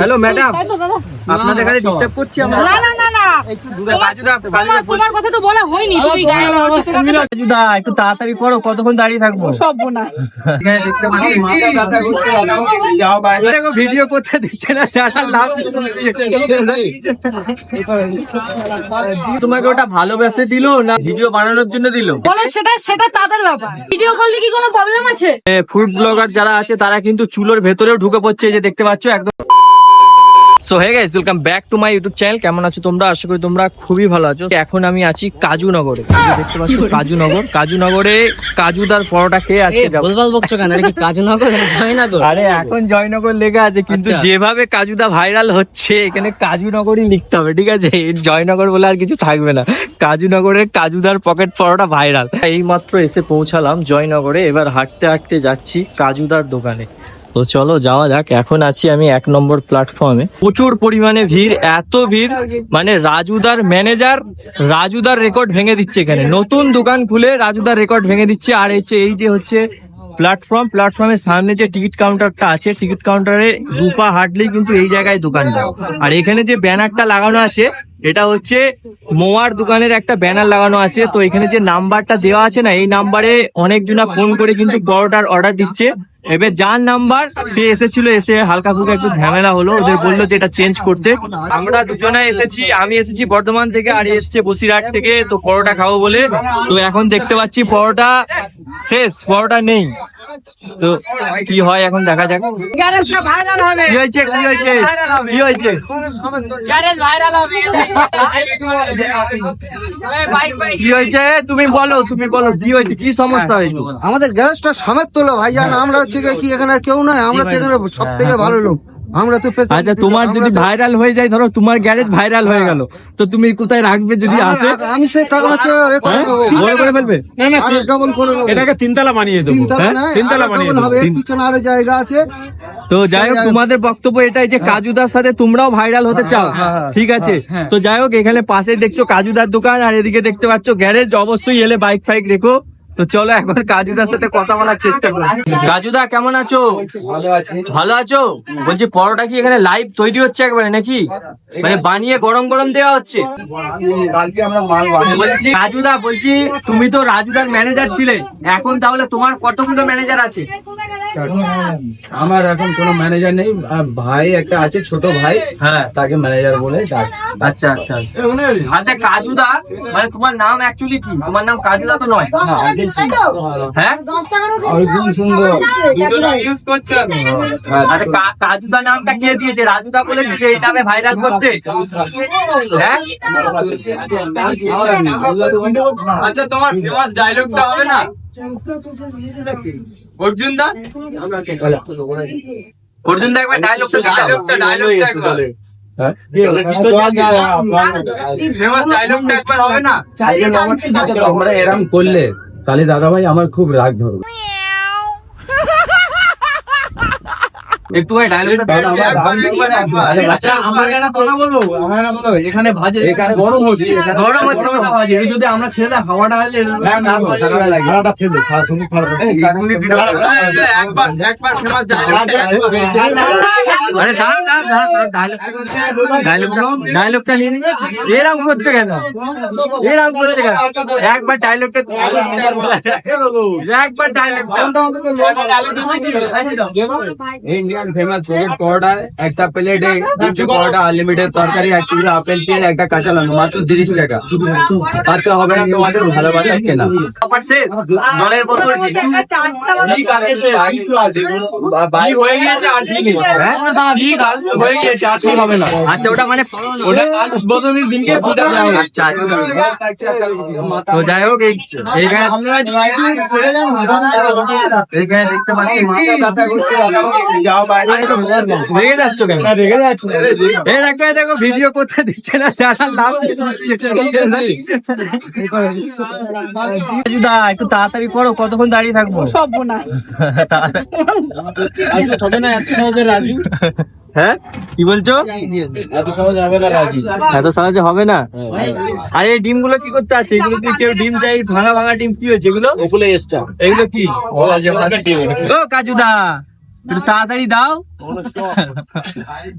Hello madam, আপনাদের এখানে disturb করছি আমরা? না না না না, একটু দূরে কাজুদা, তোমার কথা তো বলা হয়নি, তুমি গায়ে কাজুদা একটু তাড়াতাড়ি করো, কতক্ষণ দাঁড়িয়ে থাকবো? সব না। এখানে দেখতে পাচ্ছি মাথা ব্যথা করছে, যাও বাইরে। দেখো ভিডিও করতে দিচ্ছে না, স্যার লাভ। তোমাকে ওটা ভালোবেসে দিল না ভিডিও বানানোর জন্য দিল? বলো, সেটা তাদের ব্যাপার। ভিডিও করলে কি কোনো প্রবলেম আছে? ফুড ব্লগার যারা আছে তারা কিন্তু চুলোর ভেতরেও ঢুকে পড়ছে, এই যে দেখতে পাচ্ছ একদম। So hey guys, welcome back to my YouTube channel. কেমন আছো তোমরা? আশা করি তোমরা খুবই ভালো আছো। এখন আমি আছি কাজুনগরে, দেখতে পাচ্ছ কাজুনগরে কাজুদার পরোটা খেয়ে আজকে যাবো। বকছো কেন? কি কাজুনগর জয়নগর? আরে এখন জয়নগর লেখা আছে, কিন্তু যেভাবে কাজুদা ভাইরাল হচ্ছে এখানে কাজুনগরই লিখতে হবে, ঠিক আছে? জয়নগর বলে আর কিছু থাকবে না। কাজুনগরের কাজুদার পকেট পরোটা ভাইরাল। এই মাত্র এসে পৌঁছালাম জয়নগরে, এবার হাঁটতে হাঁটতে যাচ্ছি কাজুদার দোকানে। তো চলো যাওয়া যাক। এখন আছি আমি 1 নম্বর প্ল্যাটফর্মে, প্রচুর পরিমাণে ভিড়, এত ভিড় মানে রাজুদার ম্যানেজার রাজুদার রেকর্ড ভেঙে দিচ্ছে। এখানে নতুন দোকান খুলে রাজুদার রেকর্ড ভেঙে দিচ্ছে। আর এই যে হচ্ছে প্ল্যাটফর্মের সামনে যে টিকিট কাউন্টারটা আছে, টিকিট কাউন্টারে দুপা হাঁটলেই কিন্তু এই জায়গায় দোকানটা। আর এখানে যে ব্যানারটা লাগানো আছে এটা হচ্ছে মোয়ার দোকানের একটা ব্যানার লাগানো আছে। তো এখানে যে নাম্বারটা দেওয়া আছে না, এই নাম্বারে অনেকজনা ফোন করে কিন্তু পরোটার অর্ডার দিচ্ছে। এবার যার নাম্বার সে এসেছিল, এসে হালকা ফুলকা একটু ঝামেলা হলো, ওদের বললো যে এটা চেঞ্জ করতে। আমরা দুজনে এসেছি, আমি এসেছি বর্ধমান থেকে আর এসছে বসিরহাট থেকে, তো পরোটা খাবো বলে। তো এখন দেখতে পাচ্ছি পরোটা শেষ, পরোটা নেই। তো কি হয় এখন দেখা যাক। কি হয়েছে কি হয়েছে তুমি বলো কি হয়েছে, কি সমস্যা হয়েছে? আমাদের গ্যারেজটা সমেত তোলো ভাইজান, আমরা হচ্ছে কি এখানে কেউ নয়, আমরা তো এখানে সব থেকে ভালো লোক, আমরা তো আচ্ছা তোমার যদি ভাইরাল হয়ে যায়, ধরো তোমার গ্যারেজ ভাইরাল হয়ে গেল, তো তুমি কোথায় রাখবে যদি আসে? আমি সেই তখন হচ্ছে বড় করে ফেলবে? ডবল করে এটাকে তিনতলা বানিয়ে দেবো, তিনতলা বানিয়ে হবে, পিছনে আরো জায়গা আছে। তো যাই হোক, তোমাদের বক্তব্য এটাই যে কাজুদার সাথে তোমরাও ভাইরাল হতে চাও, ঠিক আছে? তো যাই হোক, এখানে পাশে দেখছো কাজুদার দোকান আর এদিকে দেখতে পাচ্ছ গ্যারেজ। অবশ্যই এলে বাইক ফাইক রেখো। তো চলো এখন কাজুদার সাথে কথা বলার চেষ্টা করি। কাজুদা কেমন আছো? ভালো আছো? বলছি পরোটা কি এখানে লাইভ তৈরি হচ্ছে একবারে নাকি, মানে বানিয়ে গরম গরম দেওয়া হচ্ছে? বলছি কাজুদা, বলছি তুমি তো রাজুদার ম্যানেজার ছিলে, এখন তাহলে তোমার কতগুলো ম্যানেজার আছে? আমার এখন কোনো ম্যানেজার নেই, ভাই একটা আছে, ছোট ভাই, হ্যাঁ তাকে ম্যানেজার বলে ডাকে। আচ্ছা আচ্ছা আচ্ছা কাজুদা, মানে তোমার নাম অ্যাকচুয়ালি কি? তোমার নাম কাজুদা তো নয়? হ্যাঁ, কাজুদা নামটা কে দিয়েছে? রাজুদা বলেছে যে এই নামে ভাইরাল করতে? হ্যাঁ, আচ্ছা তোমার ফেমাস ডায়লগটা হবে না অর্জুন দা? অর্জুন দা একবার ডায়লগটা একবার ফেমাস ডায়লগটা একবার হবে না? তোমরা এরকম করলে তাহলে দাদা ভাই আমার খুব রাগ ধরবে। একটু ডায়লগটা এখানে ভাজে, এখানে গরম হচ্ছে, যদি আমরা ছেড়ে দেয় হাওয়াটা হলে একবার ফেমাস ডায়লগটা নিয়ে এরকম করছে কেন? একবার ডায়লগটা ইন্ডিয়ান ফেমাস পরোটা, একটা প্লেটে পরোটা আনলিমিটেড তরকারি, এক টুকরো আপেল পেঁয়াজ, একটা কাঁচা লঙ্কা, মাত্র 30 টাকা। তাতে হবে না তোমাদের ভালোবাসা কেনা? জলের বোতল হয়ে গিয়েছে আর ঠিক নেই, হয়ে গিয়েছে আর ঠিক হবে না। আচ্ছা ওটা মানে ওটা উদ্বোধনের দিনকে তো যাই হোক, এইখানে দেখতে পাচ্ছি মাথা ব্যথা করছে, যাও বাইরে। রেগে যাচ্ছ কেন? দেখো ভিডিও করতে দিচ্ছে না, লাভ। একটু তাড়াতাড়ি করো, কতক্ষণ দাঁড়িয়ে থাকবো? সব না। রাজি? হ্যাঁ কি বলছো? এত সহজে হবে না রাজি, এত সহজে হবে না। আর এই ডিম গুলো কি করতে আছে? এগুলো কি কেউ ডিম চাই? ভাঙা ভাঙা ডিম কি হয়েছে এগুলো? ওগুলো এক্সট্রা। এগুলো কি? ও কাজুদা, একটু তাড়াতাড়ি দাও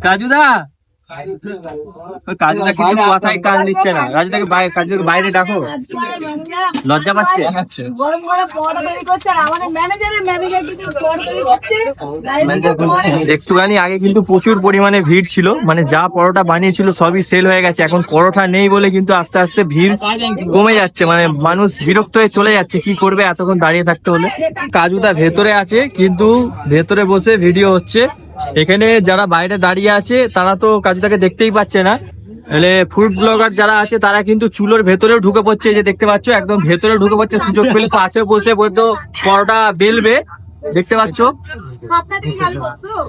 কাজুদা। কাজুদা কিন্তু কথাই কান দিচ্ছে না। কাজুদাকে কাজুদাকে বাইরে ডাকো, লজ্জা পাচ্ছে। গরম গরম পরোটা তৈরি করছে আর আমাদের ম্যানেজার কিন্তু পরোটা তৈরি করছে। একটুখানি আগে কিন্তু প্রচুর পরিমাণে ভিড় ছিল, মানে যা পরোটা বানিয়েছিল সবই সেল হয়ে গেছে। এখন পরোটা নেই বলে কিন্তু আস্তে আস্তে ভিড় কমে যাচ্ছে, মানে মানুষ বিরক্ত হয়ে চলে যাচ্ছে। কি করবে এতক্ষণ দাঁড়িয়ে থাকতে হলে। কাজুদা ভেতরে আছে, কিন্তু ভেতরে বসে ভিডিও হচ্ছে। এখানে যারা বাইরে দাঁড়িয়ে আছে তারা তো কাজুদাকে দেখতেই পাচ্ছে না। এলে ফুড ব্লগার যারা আছে তারা কিন্তু চুলোর ভেতরেও ঢুকে পড়ছে, এই যে দেখতে পাচ্ছ একদম ভেতরে ঢুকে পড়ছে। সুযোগ পেলে পাশে বসে বলতো পরোটা বেলবে, দেখতে পাচ্ছ।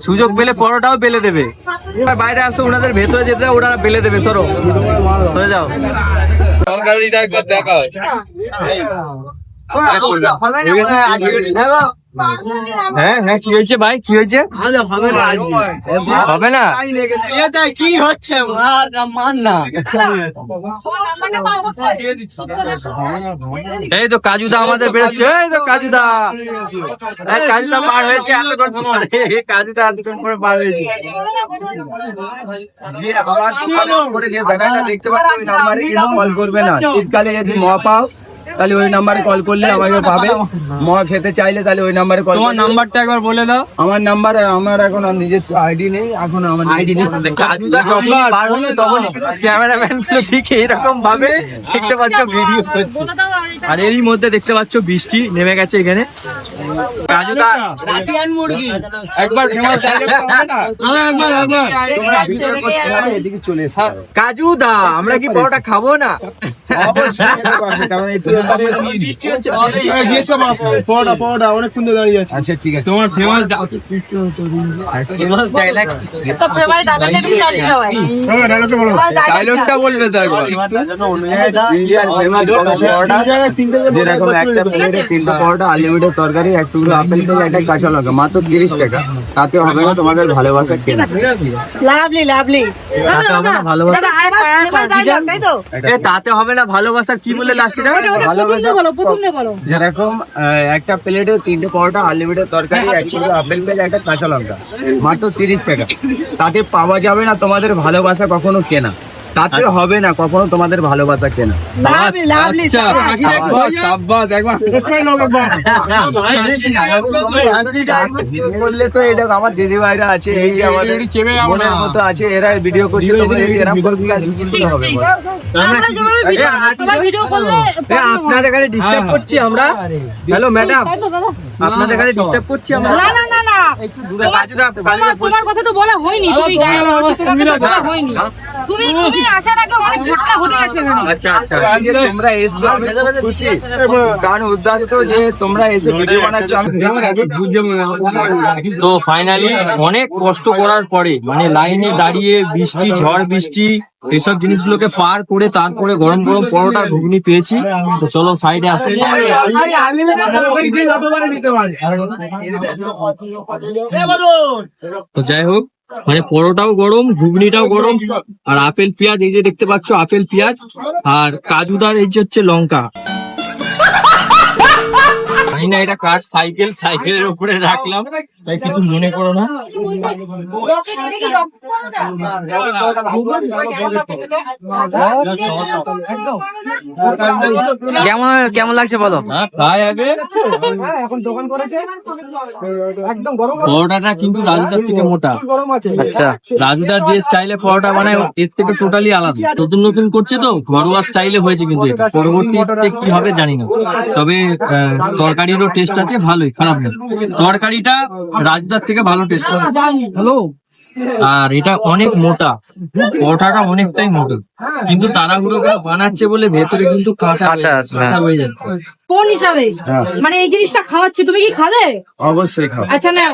সুযোগ পেলে পরোটাও বেলে দেবে। বাইরে আসো, ওনাদের ভেতরে যেতে ওরা বেলে দেবে। সরো সরে যাও। হ্যাঁ হ্যাঁ, কি হয়েছে ভাই, কি হয়েছে? হবে না, কি হচ্ছে? এই তো কাজুদা আমাদের বেরোচ্ছে। এই তো কাজুদা, কাজুদা পার হয়েছে এতক্ষণ পরে। কাজুদা এতক্ষণ পরে পার হয়েছে। দেখতে পাচ্ছি কল করবে না। শীতকালে যদি ম পাও তাহলে ওই নাম্বারে কল করলে আমাকে পাবে। ম খেতে চাইলে তাহলে ওই নাম্বারে কল। তোমার নাম্বারটা একবার বলে দাও। আমার নাম্বার, আমার এখন নিজস্ব আইডি নেই। এখন আমার আইডি নেই। কাজুদা যখন পার হচ্ছে তখন ক্যামেরাম্যান গুলো ঠিক এইরকম ভাবে দেখতে পাচ্ছ ভিডিও হচ্ছে। আর এরই মধ্যে দেখতে পাচ্ছ বৃষ্টি নেমে গেছে এখানে। কাজুদা রাশিয়ান মুরগি একবার ফেমাস ডায়লগ হবে না? তোমরা ভিডিও করতে হবে, এদিকে চলে এসো। কাজুদা আমরা কি পরোটা খাবো না? অবশ্যই খেতে পারবে, কারণ এই ব্যাপারে বৃষ্টি হচ্ছে। পড়া অনেকক্ষণ ধরে দাঁড়িয়ে আছে। আচ্ছা ঠিক আছে, তোমার ফেমাস ডায়লগ তো প্রেমাই দাদা নেবি সবাই ডায়লগটা বলবে তো একবার। ইন্ডিয়ান ফেমাস পরোটা, যেরকম একটা প্লেটে 3টা পরোটা, আনলিমিটেড তরকারি, এক টুকরো আপেল পেল, একটা কাঁচা লঙ্কা, মাত্র 30 টাকা। তাতে হবে না তোমাদের ভালোবাসা কেনা। লাভলি লাভলি দাদা ভালোবাসা দাদা প্রেমাই ডায়লগ তাই তো? তাতে হবে না ভালোবাসা কি বলে লাস্টে ভালোবাসা বলো, প্রথমে বলো। যেরকম একটা প্লেটে 3টে পরোটা, আনলিমিটেড তরকারি, এক টুকরো আপেল পেল, একটা কাঁচা লঙ্কা, মাত্র 30 টাকা। তাতে পাওয়া যাবে না তোমাদের ভালোবাসা কখনো কেনা। তাতে হবে না কখনো তোমাদের ভালোবাসা কেনা। লাভলি লাভলি বললে তো এটা আমার দিদি ভাইরা আছে, এই যে আমাদের বোনের মতো আছে, এরা ভিডিও করছে। এরা হবে আমরা যেভাবে ভিডিও সবাই ভিডিও করলে আপনাদের কাছে ডিস্টার্ব করছি আমরা। হ্যালো ম্যাডাম, তাই তো দাদা? আপনাদের কাছে ডিস্টার্ব করছি আমরা। না না না না তোমার কথা তো বলা হয়নি, তুমি গায়ে লাগাচ্ছ, তোমার কথা বলা হয়নি। তুমি আসার আগে অনেক ঝটকা ঘটে গেছে এখানে। আচ্ছা আচ্ছা, তোমরা এসছো আমি খুশি, কারণ উদ্দেশ্য যে তোমরা এসে ভিডিও বানাচ্ছ। তো ফাইনালি অনেক কষ্ট করার পরে, মানে লাইনে দাঁড়িয়ে বৃষ্টি, ঝড় বৃষ্টি এইসব জিনিসগুলোকে পার করে তারপরে গরম গরম পরোটা ঘুগনি পেয়েছি। তো চলো সাইডে আসে। তো যাই হোক, মানে পরোটাও গরম, ঘুগনিটাও গরম, আর আপেল পেঁয়াজ এই যে দেখতে পাচ্ছ, আপেল পেঁয়াজ আর কাজুদার এই যে হচ্ছে লঙ্কা। জানি না এটা কার সাইকেল, সাইকেলের উপরে রাখলাম, তাই কিছু মনে করো না। কেমন কেমন লাগছে বলো? খাই আগে। পরোটাটা কিন্তু রাজুদার থেকে মোটা। আচ্ছা, রাজুদার যে স্টাইলে পরোটা বানায় এর থেকে টোটালি আলাদা। নতুন নতুন করছে তো, ঘরোয়া স্টাইলে হয়েছে, কিন্তু এটা পরবর্তীতে কি হবে জানি না। তবে তরকারিরও টেস্ট আছে, ভালোই, খারাপ না। তরকারিটা রাজুদার থেকে ভালো টেস্ট। হ্যালো। আর এটা অনেক মোটা, পরোটাটা অনেকটাই মোটা, কিন্তু তাড়াহুড়ো করে বানাচ্ছে বলে ভেতরে কিন্তু কাঁচা হয়ে যাচ্ছে। কোন হিসাবে মানে এই জিনিসটা খাওয়াচ্ছি, তুমি কি খাবে? অবশ্যই খাও। আচ্ছা না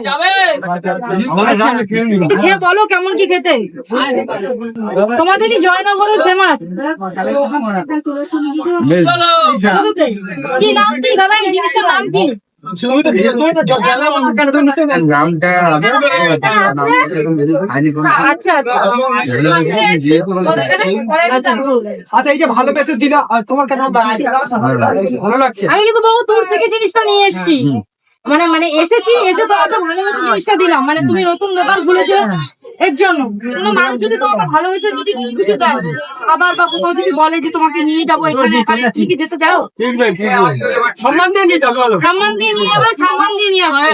একটু খেয়ে বলো কেমন কি খেতে। তোমাদেরই জয়নগরের ফেমাস। কি নাম কি দাদা, এই জিনিসটার নাম কি? নামটা আচ্ছা আচ্ছা, এই যে ভালোবেসে দিলা, তোমার কেন ভালো লাগছে? আমি কিন্তু বহু দূর থেকে জিনিসটা নিয়ে এসেছি। মানে মানে এসেছি, এসে তোমাকে ভালোবেসে জিনিসটা দিলাম, মানে তুমি নতুন দোকান খুলেছো এর জন্য। কোনো মানুষ যদি তোমাকে ভালোবেসে যদি কিছু দাও, আবার বা কোথাও যদি বলে যে তোমাকে নিয়ে যাবো এখানে এখানে, ঠিকই যেতে দাও, সম্মান দিয়ে নিতে হবে। সম্মান দিয়ে নিয়ে যাবে, সম্মান দিয়ে নিয়ে যাবে।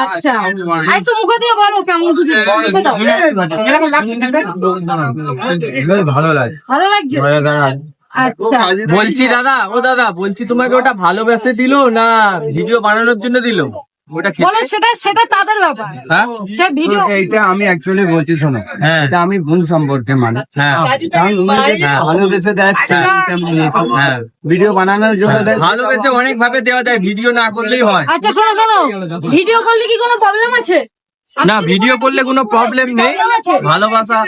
আচ্ছা, আর একটু মুখে দিয়ে বলো কেমন যদি মুখে দাও। এরকম লাগছে ভালো লাগে। ভালো লাগছে? আচ্ছা, বলছি দাদা, ও দাদা বলছি তোমাকে ওটা ভালোবেসে দিল না ভিডিও বানানোর জন্য দিল? ওটা বলো সেটা, সেটা তাদের ব্যাপার। হ্যাঁ সে ভিডিও এইটা আমি অ্যাকচুয়ালি বলছি, শোনো, হ্যাঁ এটা আমি ভুল সম্পর্কে মানে হ্যাঁ কারণ উনি যে ভালোবেসে দেয় ভিডিও বানানোর জন্য দেয়। ভালোবেসে অনেক ভাবে দেওয়া যায়, ভিডিও না করলেই হয়। আচ্ছা শোনো শোনো, ভিডিও করলে কি কোনো প্রবলেম আছে? না, ভিডিও করলে কোনো প্রবলেম নেই, ভালোবাসা।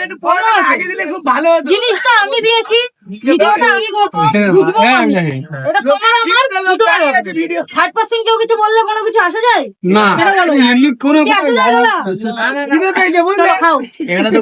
খুব ভালো হতো। জিনিসটা আমি দিয়েছি, ভিডিওটা আমি করবো, বুঝবো আমি। এটা তোমার আমার থার্ড পার্সন কেউ কিছু বললে কোনো কিছু আসা যায় না, সেটা বলো। এমনি কোনো কি আসা যায় না? কিভাবে চলো খাও। এখানে তো